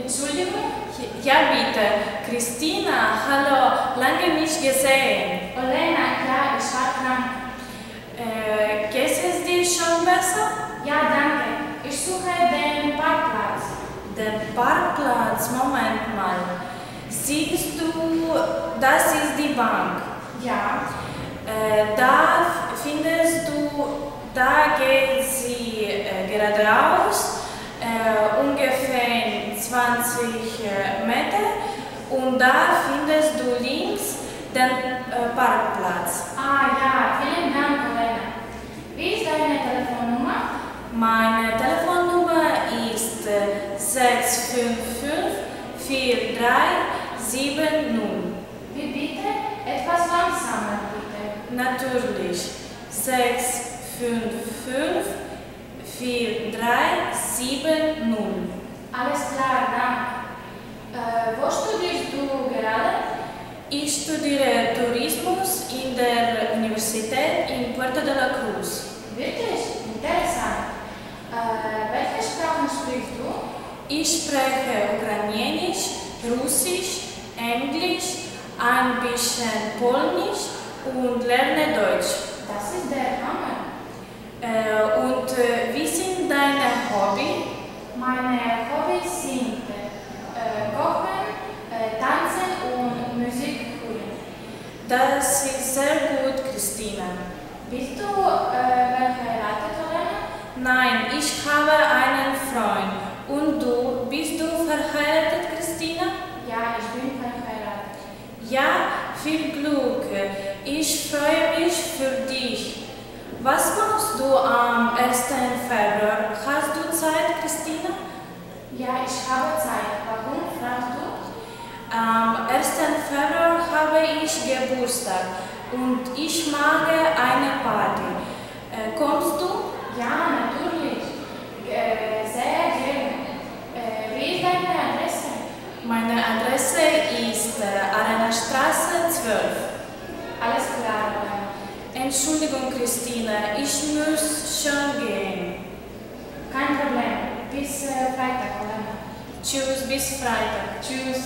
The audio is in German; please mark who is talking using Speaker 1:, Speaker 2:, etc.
Speaker 1: Entschuldigung?
Speaker 2: Ja, bitte. Christina, hallo, lange nicht gesehen.
Speaker 1: Olena, ja, ich war krank.
Speaker 2: Geht es dir schon besser?
Speaker 1: Ja, danke. Ich suche den Parkplatz.
Speaker 2: Den Parkplatz, Moment mal. Siehst du, das ist die Bank.
Speaker 1: Ja.
Speaker 2: Da findest du, da geht sie geradeaus, ungefähr 20 Meter, und da findest du links den Parkplatz.
Speaker 1: Ah ja, vielen Dank, Olena. Wie ist deine Telefonnummer?
Speaker 2: Meine Telefonnummer ist 655 4370.
Speaker 1: Wie bitte? Etwas langsamer, bitte.
Speaker 2: Natürlich. 655 4370.
Speaker 1: Alles klar, danke. Wo studierst du gerade?
Speaker 2: Ich studiere Tourismus in der Universität in Puerto de la Cruz.
Speaker 1: Wirklich? Interessant. Welche Sprachen sprichst du?
Speaker 2: Ich spreche Ukrainisch, Russisch, Englisch, ein bisschen Polnisch und lerne Deutsch.
Speaker 1: Das ist der Hammer.
Speaker 2: Und wie sind deine Hobbys?
Speaker 1: Meine Hobbys sind Kochen, Tanzen und Musik hören.
Speaker 2: Das ist sehr gut, Christina.
Speaker 1: Bist du verheiratet, Olena?
Speaker 2: Nein, ich habe einen Freund. Und du, bist du verheiratet, Christina?
Speaker 1: Ja, ich bin verheiratet.
Speaker 2: Ja, viel Glück. Ich freue mich für dich. Was machst du am 1. Februar? Hast du Zeit, Christina?
Speaker 1: Ja, ich habe Zeit. Warum fragst du?
Speaker 2: Am 1. Februar habe ich Geburtstag und ich mache eine Party. Kommst du?
Speaker 1: Ja, natürlich. Sehr gerne. Wie ist deine Adresse?
Speaker 2: Meine Adresse ist Arenastraße 12.
Speaker 1: Alles klar, Olena.
Speaker 2: Entschuldigung, Christina, ich muss schon gehen.
Speaker 1: Kein Problem. Bis Freitag, Olena.
Speaker 2: Tschüss, bis Freitag.
Speaker 1: Tschüss.